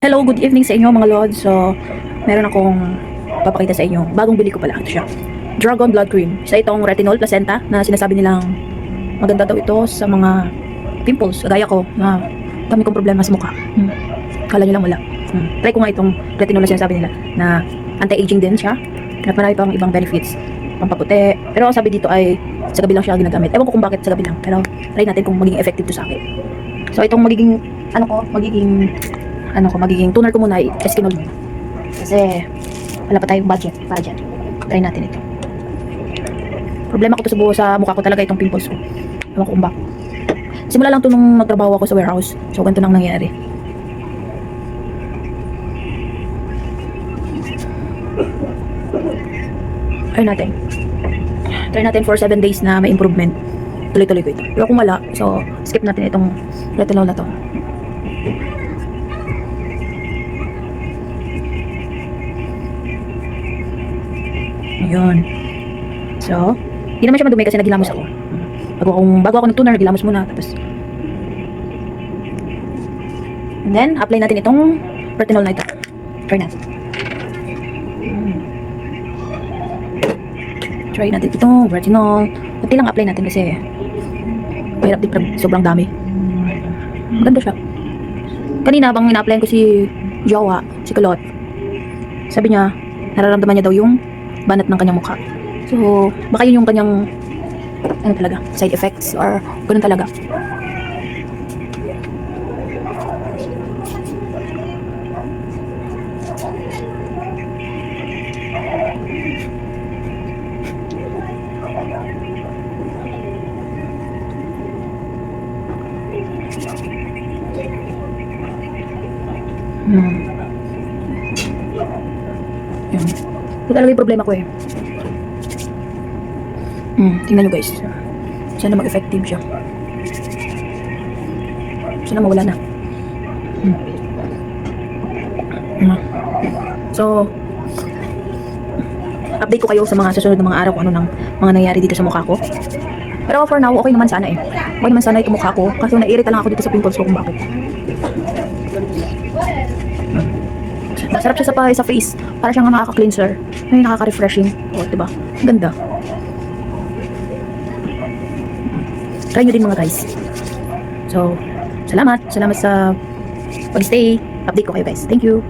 Hello, good evening sa inyo mga lords. So, meron akong papakita sa inyo. Bagong bili ko pala. Ito siya. Dragon Blood Cream. Isa itong retinol placenta na sinasabi nilang maganda daw ito sa mga pimples. Kagaya ko na dami kong problema sa mukha. Kala nyo lang wala. Try ko nga itong retinol na sinasabi nila na anti-aging din siya. At marami pang ibang benefits. Pampaputi. Pero ang sabi dito ay sa gabi lang siya ginagamit. Ewan ko kung bakit sa gabi lang. Pero try natin kung magiging effective to sa akin. So, itong magiging magiging toner ko muna ay Eskinol muna. Kasi wala pa tayong budget para dyan. Try natin ito. Problema ko to sa mukha ko talaga itong pimples ko. Ewan ko kung bakit. Simula lang to nung nagtrabaho ako sa warehouse. So ganito nang nangyari. Try natin for 7 days na may improvement. Tuloy-tuloy ko ito. Pero kung wala, so skip natin itong retinol na to. Yun. So, hindi naman siya madumi kasi naghilamos ako. Bago ako ng toner, naghilamos muna. Tapos, and then, apply natin itong retinol na ito. Try natin. Try natin itong retinol. Pati lang apply natin kasi mahirap din pag sobrang dami. Maganda siya. Kanina, bang ina-applyan ko si Jowa, si Kulot. Sabi niya, nararamdaman niya daw yung banat ng kanyang mukha. So, baka yun yung kanyang talaga, side effects or ganun talaga. Yun. Ito talaga yung problema ko eh. Tingnan nyo guys. Sana mag-effective siya. Sana mawala na. So, update ko kayo sa mga susunod na mga araw kung ano nang mga nangyari dito sa mukha ko. Pero for now, okay naman sana eh. Okay naman sana itong mukha ko. Kasi naiirita lang ako dito sa pimples ko kung bakit. Masarap siya sa face. Para siyang nakaka-cleanser. Ay, nakaka-refreshing. O, diba? Ganda. Try nyo din mga guys. So, salamat. Salamat sa pag-stay. Update ko kayo guys. Thank you.